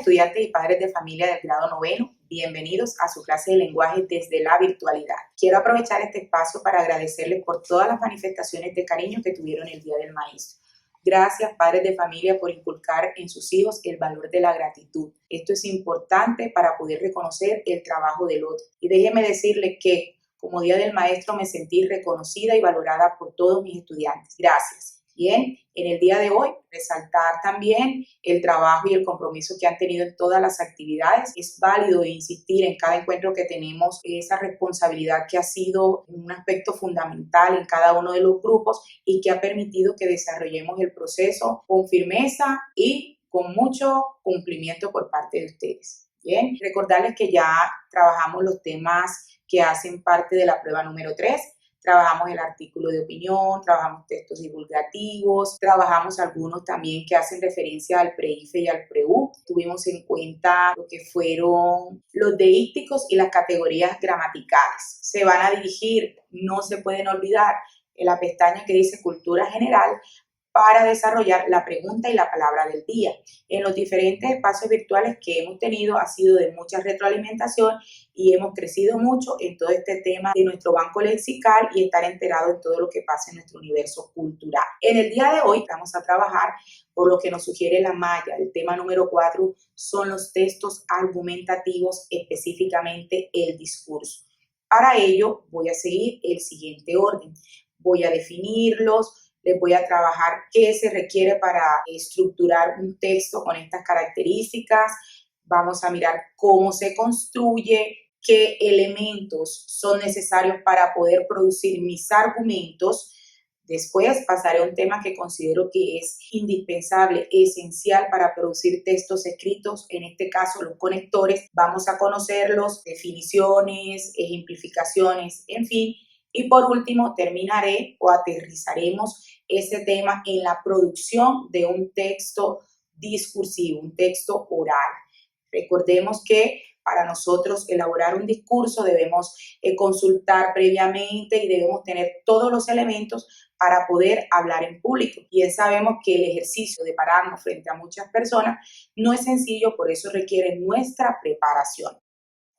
estudiantes y padres de familia del grado noveno, bienvenidos a su clase de lenguaje desde la virtualidad. Quiero aprovechar este espacio para agradecerles por todas las manifestaciones de cariño que tuvieron el Día del Maestro. Gracias, padres de familia, por inculcar en sus hijos el valor de la gratitud. Esto es importante para poder reconocer el trabajo del otro. Y déjenme decirles que como Día del Maestro me sentí reconocida y valorada por todos mis estudiantes. Gracias. Bien, en el día de hoy, resaltar también el trabajo y el compromiso que han tenido en todas las actividades. Es válido insistir en cada encuentro que tenemos esa responsabilidad que ha sido un aspecto fundamental en cada uno de los grupos y que ha permitido que desarrollemos el proceso con firmeza y con mucho cumplimiento por parte de ustedes. Bien, recordarles que ya trabajamos los temas que hacen parte de la prueba número 3. Trabajamos el artículo de opinión, trabajamos textos divulgativos, trabajamos algunos también que hacen referencia al pre-IFE y al pre-U. Tuvimos en cuenta lo que fueron los deícticos y las categorías gramaticales. Se van a dirigir, no se pueden olvidar, en la pestaña que dice Cultura General, para desarrollar la pregunta y la palabra del día. En los diferentes espacios virtuales que hemos tenido ha sido de mucha retroalimentación y hemos crecido mucho en todo este tema de nuestro banco lexical y estar enterados de todo lo que pasa en nuestro universo cultural. En el día de hoy vamos a trabajar por lo que nos sugiere la malla. El tema número 4 son los textos argumentativos, específicamente el discurso. Para ello voy a seguir el siguiente orden. Voy a definirlos. Les voy a trabajar qué se requiere para estructurar un texto con estas características. Vamos a mirar cómo se construye, qué elementos son necesarios para poder producir mis argumentos. Después pasaré a un tema que considero que es indispensable, esencial para producir textos escritos, en este caso los conectores. Vamos a conocerlos, definiciones, ejemplificaciones, en fin. Y por último, terminaré o aterrizaremos ese tema en la producción de un texto discursivo, un texto oral. Recordemos que para nosotros elaborar un discurso debemos consultar previamente y debemos tener todos los elementos para poder hablar en público. Bien sabemos que el ejercicio de pararnos frente a muchas personas no es sencillo, por eso requiere nuestra preparación.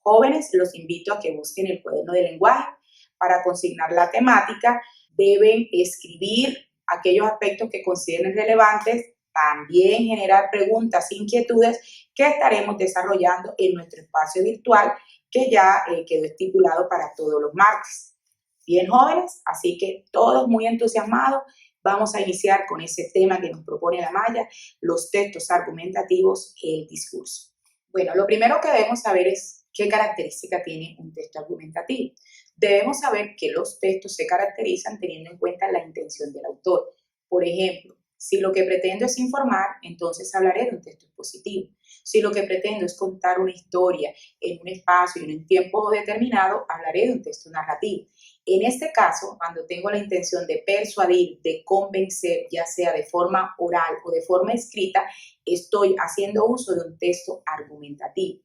Jóvenes, los invito a que busquen el cuaderno de lenguaje. Para consignar la temática, deben escribir aquellos aspectos que consideren relevantes, también generar preguntas, inquietudes que estaremos desarrollando en nuestro espacio virtual que ya quedó estipulado para todos los martes. Bien, jóvenes, así que todos muy entusiasmados, vamos a iniciar con ese tema que nos propone la malla, los textos argumentativos, el discurso. Bueno, lo primero que debemos saber es qué característica tiene un texto argumentativo. Debemos saber que los textos se caracterizan teniendo en cuenta la intención del autor. Por ejemplo, si lo que pretendo es informar, entonces hablaré de un texto expositivo. Si lo que pretendo es contar una historia en un espacio y en un tiempo determinado, hablaré de un texto narrativo. En este caso, cuando tengo la intención de persuadir, de convencer, ya sea de forma oral o de forma escrita, estoy haciendo uso de un texto argumentativo.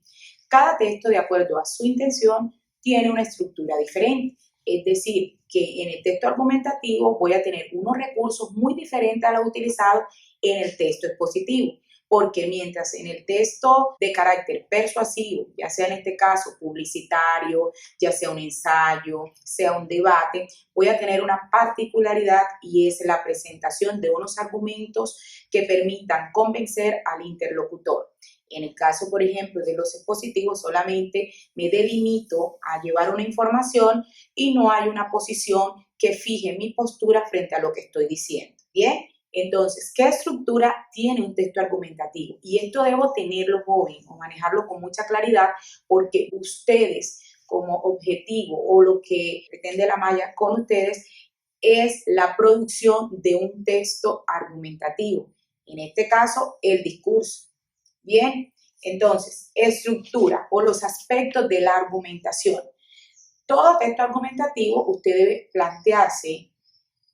Cada texto, de acuerdo a su intención, tiene una estructura diferente. Es decir, que en el texto argumentativo voy a tener unos recursos muy diferentes a los utilizados en el texto expositivo. Porque mientras en el texto de carácter persuasivo, ya sea en este caso publicitario, ya sea un ensayo, sea un debate, voy a tener una particularidad y es la presentación de unos argumentos que permitan convencer al interlocutor. En el caso, por ejemplo, de los expositivos, solamente me delimito a llevar una información y no hay una posición que fije mi postura frente a lo que estoy diciendo. Bien, entonces, ¿qué estructura tiene un texto argumentativo? Y esto debo tenerlo joven o manejarlo con mucha claridad porque ustedes como objetivo o lo que pretende la malla con ustedes es la producción de un texto argumentativo. En este caso, el discurso. Bien, entonces, estructura o los aspectos de la argumentación. Todo texto argumentativo, usted debe plantearse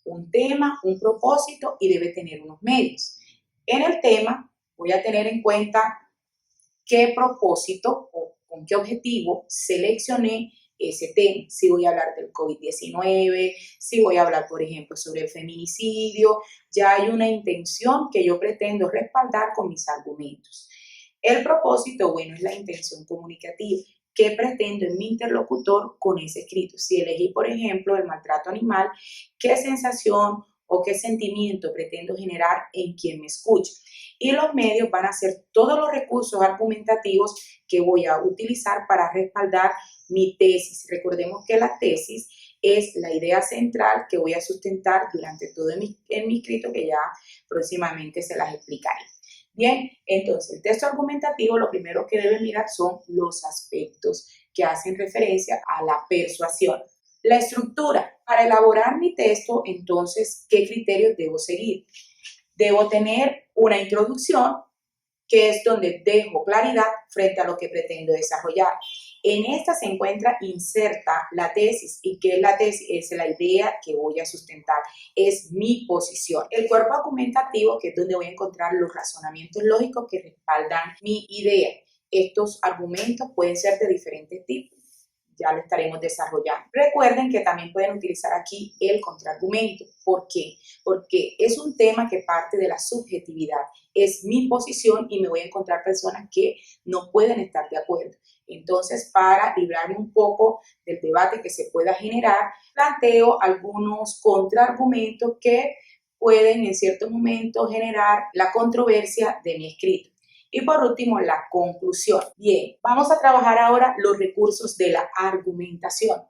un tema, un propósito y debe tener unos medios. En el tema, voy a tener en cuenta qué propósito o con qué objetivo seleccioné ese tema. Si voy a hablar del COVID-19, si voy a hablar, por ejemplo, sobre el feminicidio, ya hay una intención que yo pretendo respaldar con mis argumentos. El propósito, bueno, es la intención comunicativa. ¿Qué pretendo en mi interlocutor con ese escrito? Si elegí, por ejemplo, el maltrato animal, ¿qué sensación o qué sentimiento pretendo generar en quien me escucha? Y los medios van a ser todos los recursos argumentativos que voy a utilizar para respaldar mi tesis. Recordemos que la tesis es la idea central que voy a sustentar durante todo en mi escrito, que ya próximamente se las explicaré. Bien, entonces el texto argumentativo lo primero que debe mirar son los aspectos que hacen referencia a la persuasión. La estructura. Para elaborar mi texto, entonces, ¿qué criterios debo seguir? Debo tener una introducción, que es donde dejo claridad frente a lo que pretendo desarrollar. En esta se encuentra inserta la tesis. ¿Y qué es la tesis? Es la idea que voy a sustentar, es mi posición. El cuerpo argumentativo, que es donde voy a encontrar los razonamientos lógicos que respaldan mi idea. Estos argumentos pueden ser de diferentes tipos. Ya lo estaremos desarrollando. Recuerden que también pueden utilizar aquí el contraargumento. ¿Por qué? Porque es un tema que parte de la subjetividad. Es mi posición y me voy a encontrar personas que no pueden estar de acuerdo. Entonces, para librarme un poco del debate que se pueda generar, planteo algunos contraargumentos que pueden en cierto momento generar la controversia de mi escrito. Y por último, la conclusión. Bien, vamos a trabajar ahora los recursos de la argumentación.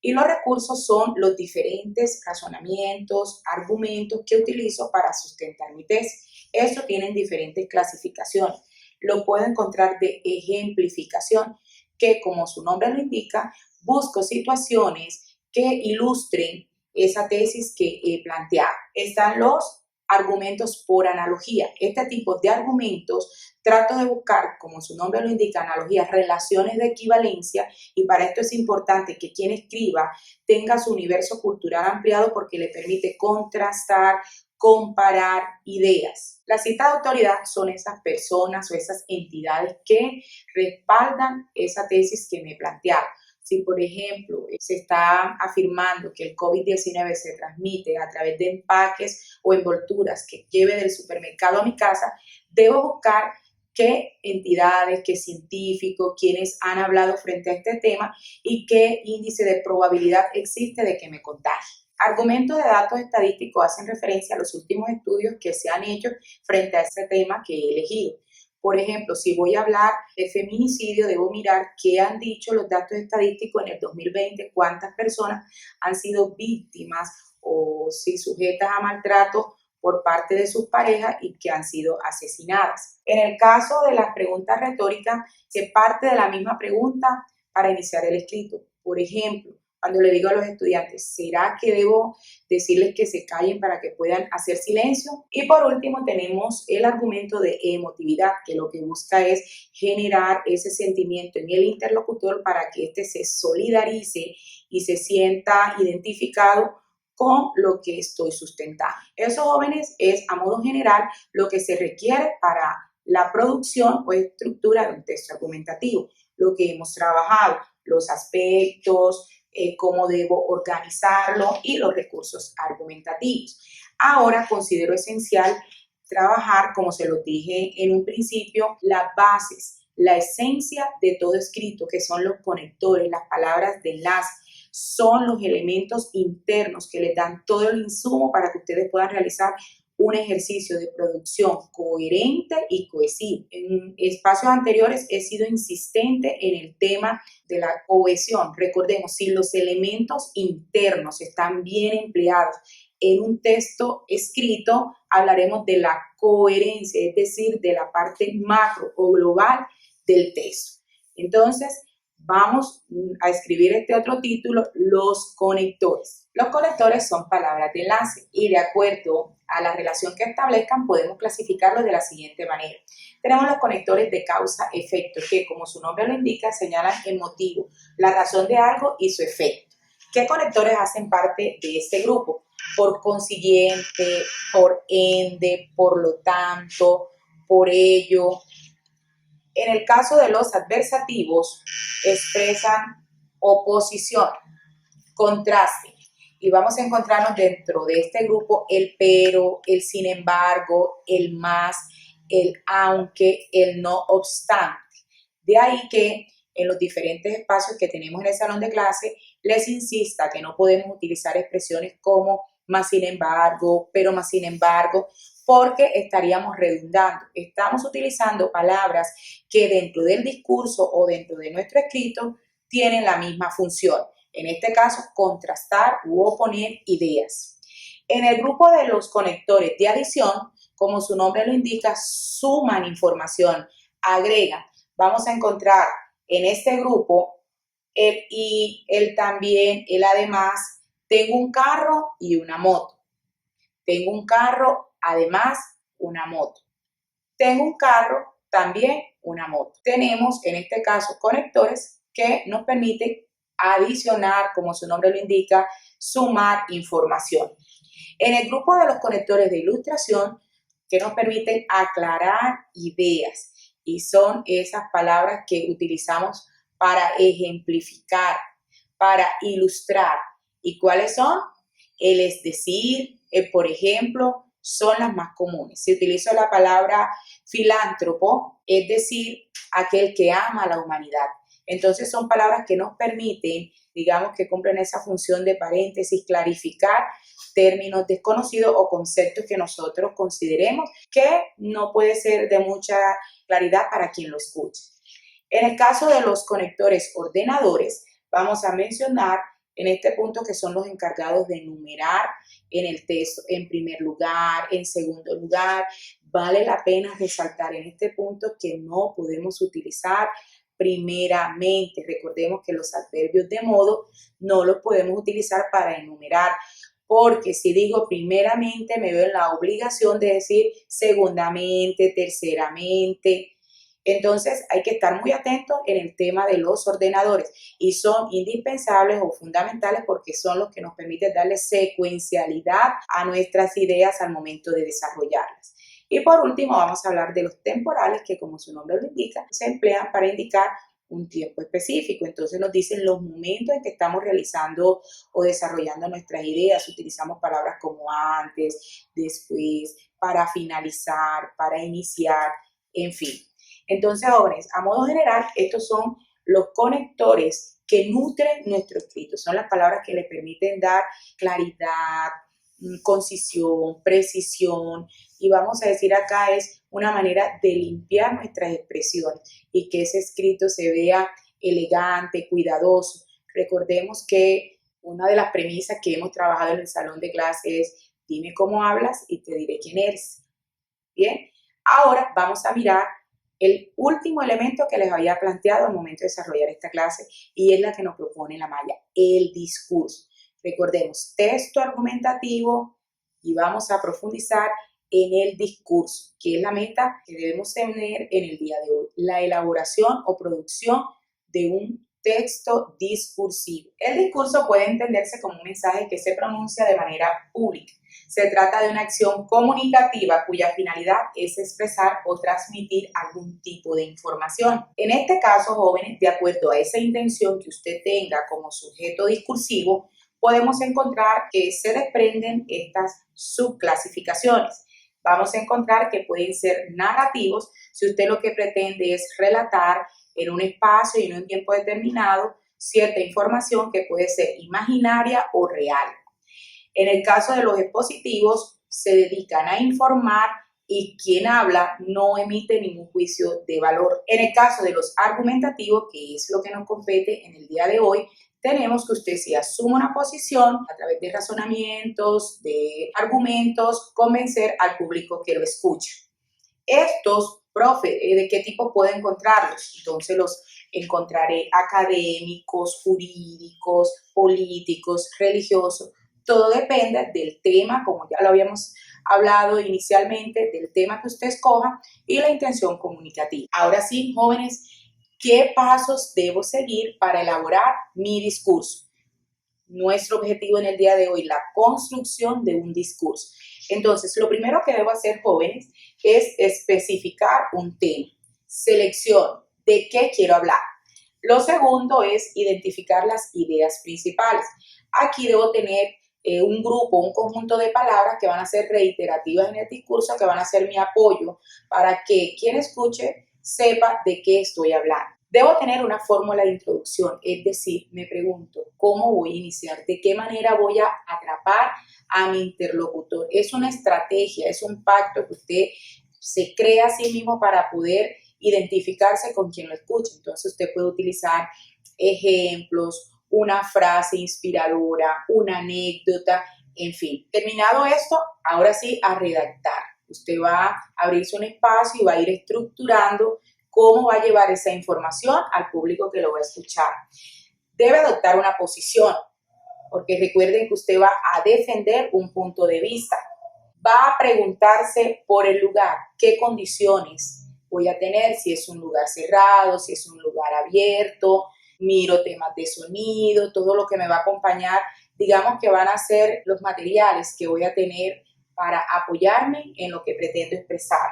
Y los recursos son los diferentes razonamientos, argumentos que utilizo para sustentar mi tesis. Estos tienen diferentes clasificaciones. Lo puedo encontrar de ejemplificación, que como su nombre lo indica, busco situaciones que ilustren esa tesis que he planteado. Están los argumentos por analogía. Este tipo de argumentos trato de buscar, como su nombre lo indica, analogías, relaciones de equivalencia, y para esto es importante que quien escriba tenga su universo cultural ampliado porque le permite contrastar, comparar ideas. La cita de autoridad son esas personas o esas entidades que respaldan esa tesis que me he planteado. Si, por ejemplo, se está afirmando que el COVID-19 se transmite a través de empaques o envolturas que lleve del supermercado a mi casa, debo buscar qué entidades, qué científicos, quienes han hablado frente a este tema y qué índice de probabilidad existe de que me contagie. Argumentos de datos estadísticos hacen referencia a los últimos estudios que se han hecho frente a ese tema que he elegido. Por ejemplo, si voy a hablar de feminicidio, debo mirar qué han dicho los datos estadísticos en el 2020, cuántas personas han sido víctimas o si sujetas a maltrato por parte de sus parejas y que han sido asesinadas. En el caso de las preguntas retóricas, se parte de la misma pregunta para iniciar el escrito. Por ejemplo, cuando le digo a los estudiantes, ¿será que debo decirles que se callen para que puedan hacer silencio? Y por último tenemos el argumento de emotividad, que lo que busca es generar ese sentimiento en el interlocutor para que éste se solidarice y se sienta identificado con lo que estoy sustentando. Eso, jóvenes, es a modo general lo que se requiere para la producción o estructura de un texto argumentativo. Lo que hemos trabajado, los aspectos, cómo debo organizarlo y los recursos argumentativos. Ahora considero esencial trabajar, como se lo dije en un principio, las bases, la esencia de todo escrito, que son los conectores, las palabras de enlace, son los elementos internos que les dan todo el insumo para que ustedes puedan realizar un ejercicio de producción coherente y cohesivo. En espacios anteriores he sido insistente en el tema de la cohesión. Recordemos, si los elementos internos están bien empleados en un texto escrito, hablaremos de la coherencia, es decir, de la parte macro o global del texto. Entonces, vamos a escribir este otro título, los conectores. Los conectores son palabras de enlace y de acuerdo a la relación que establezcan podemos clasificarlos de la siguiente manera. Tenemos los conectores de causa-efecto que, como su nombre lo indica, señalan el motivo, la razón de algo y su efecto. ¿Qué conectores hacen parte de este grupo? Por consiguiente, por ende, por lo tanto, por ello. En el caso de los adversativos, expresan oposición, contraste. Y vamos a encontrarnos dentro de este grupo el pero, el sin embargo, el más, el aunque, el no obstante. De ahí que en los diferentes espacios que tenemos en el salón de clase, les insista que no podemos utilizar expresiones como más sin embargo, pero más sin embargo, porque estaríamos redundando. Estamos utilizando palabras que dentro del discurso o dentro de nuestro escrito tienen la misma función. En este caso, contrastar u oponer ideas. En el grupo de los conectores de adición, como su nombre lo indica, suman información, agregan. Vamos a encontrar en este grupo el y, el también, el además. Tengo un carro y una moto. Tengo un carro, además, una moto. Tengo un carro, también una moto. Tenemos, en este caso, conectores que nos permiten adicionar, como su nombre lo indica, sumar información. En el grupo de los conectores de ilustración, que nos permiten aclarar ideas, y son esas palabras que utilizamos para ejemplificar, para ilustrar. ¿Y cuáles son? El es decir, el por ejemplo, son las más comunes. Si utilizo la palabra filántropo, es decir, aquel que ama a la humanidad. Entonces son palabras que nos permiten, digamos, que cumplen esa función de paréntesis, clarificar términos desconocidos o conceptos que nosotros consideremos que no puede ser de mucha claridad para quien lo escuche. En el caso de los conectores ordenadores, vamos a mencionar en este punto que son los encargados de enumerar en el texto en primer lugar, en segundo lugar. Vale la pena resaltar en este punto que no podemos utilizar primeramente. Recordemos que los adverbios de modo no los podemos utilizar para enumerar, porque si digo primeramente me veo en la obligación de decir segundamente, terceramente. Entonces hay que estar muy atentos en el tema de los ordenadores y son indispensables o fundamentales porque son los que nos permiten darle secuencialidad a nuestras ideas al momento de desarrollarlas. Y por último vamos a hablar de los temporales que, como su nombre lo indica, se emplean para indicar un tiempo específico. Entonces nos dicen los momentos en que estamos realizando o desarrollando nuestras ideas. Utilizamos palabras como antes, después, para finalizar, para iniciar, en fin. Entonces, jóvenes, a modo general, estos son los conectores que nutren nuestro escrito. Son las palabras que le permiten dar claridad, concisión, precisión, y vamos a decir acá es una manera de limpiar nuestras expresiones y que ese escrito se vea elegante, cuidadoso. Recordemos que una de las premisas que hemos trabajado en el salón de clase es dime cómo hablas y te diré quién eres. Bien, ahora vamos a mirar el último elemento que les había planteado al momento de desarrollar esta clase y es la que nos propone la malla, el discurso. Recordemos, texto argumentativo y vamos a profundizar en el discurso, que es la meta que debemos tener en el día de hoy, la elaboración o producción de un texto discursivo. El discurso puede entenderse como un mensaje que se pronuncia de manera pública. Se trata de una acción comunicativa cuya finalidad es expresar o transmitir algún tipo de información. En este caso, jóvenes, de acuerdo a esa intención que usted tenga como sujeto discursivo, podemos encontrar que se desprenden estas subclasificaciones. Vamos a encontrar que pueden ser narrativos si usted lo que pretende es relatar en un espacio y en un tiempo determinado cierta información que puede ser imaginaria o real. En el caso de los expositivos, se dedican a informar y quien habla no emite ningún juicio de valor. En el caso de los argumentativos, que es lo que nos compete en el día de hoy, tenemos que usted se asuma una posición a través de razonamientos, de argumentos, convencer al público que lo escucha. Estos, profe, ¿de qué tipo puedo encontrarlos? Entonces los encontraré académicos, jurídicos, políticos, religiosos. Todo depende del tema, como ya lo habíamos hablado inicialmente, del tema que usted escoja y la intención comunicativa. Ahora sí, jóvenes, ¿qué pasos debo seguir para elaborar mi discurso? Nuestro objetivo en el día de hoy, la construcción de un discurso. Entonces, lo primero que debo hacer, jóvenes, es especificar un tema. Selección, ¿de qué quiero hablar? Lo segundo es identificar las ideas principales. Aquí debo tener un grupo, un conjunto de palabras que van a ser reiterativas en el discurso, que van a ser mi apoyo para que quien escuche sepa de qué estoy hablando. Debo tener una fórmula de introducción, es decir, me pregunto, ¿cómo voy a iniciar? ¿De qué manera voy a atrapar a mi interlocutor? Es una estrategia, es un pacto que usted se crea a sí mismo para poder identificarse con quien lo escucha. Entonces usted puede utilizar ejemplos, una frase inspiradora, una anécdota, en fin. Terminado esto, ahora sí a redactar. Usted va a abrirse un espacio y va a ir estructurando cómo va a llevar esa información al público que lo va a escuchar. Debe adoptar una posición, porque recuerden que usted va a defender un punto de vista. Va a preguntarse por el lugar, qué condiciones voy a tener, si es un lugar cerrado, si es un lugar abierto, miro temas de sonido, todo lo que me va a acompañar, digamos que van a ser los materiales que voy a tener para apoyarme en lo que pretendo expresar.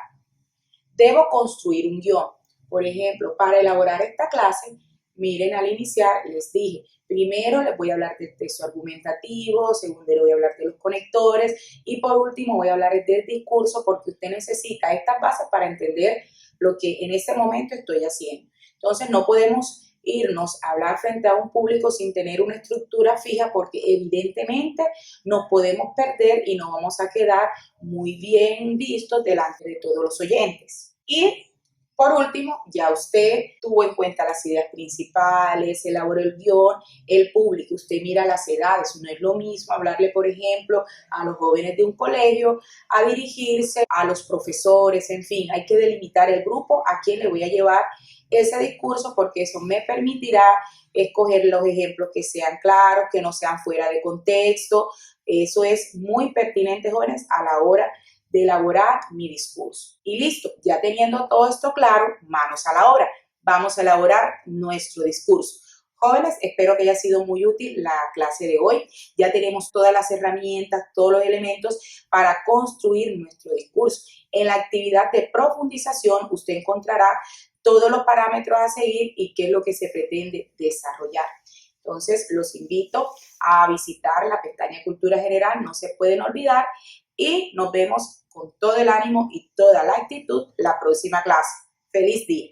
Debo construir un guión. Por ejemplo, para elaborar esta clase, miren, al iniciar les dije, primero les voy a hablar del texto argumentativo, segundo les voy a hablar de los conectores y por último voy a hablar del discurso porque usted necesita estas bases para entender lo que en este momento estoy haciendo. Entonces no podemos irnos a hablar frente a un público sin tener una estructura fija porque evidentemente nos podemos perder y nos vamos a quedar muy bien vistos delante de todos los oyentes. Y por último, ya usted tuvo en cuenta las ideas principales, elaboró el guión, el público, usted mira las edades, no es lo mismo hablarle, por ejemplo, a los jóvenes de un colegio, a dirigirse a los profesores, en fin, hay que delimitar el grupo a quien le voy a llevar ese discurso porque eso me permitirá escoger los ejemplos que sean claros, que no sean fuera de contexto. Eso es muy pertinente, jóvenes, a la hora de elaborar mi discurso. Y listo, ya teniendo todo esto claro, manos a la obra. Vamos a elaborar nuestro discurso. Jóvenes, espero que haya sido muy útil la clase de hoy. Ya tenemos todas las herramientas, todos los elementos para construir nuestro discurso. En la actividad de profundización, usted encontrará todos los parámetros a seguir y qué es lo que se pretende desarrollar. Entonces, los invito a visitar la pestaña Cultura General, no se pueden olvidar, y nos vemos con todo el ánimo y toda la actitud la próxima clase. ¡Feliz día!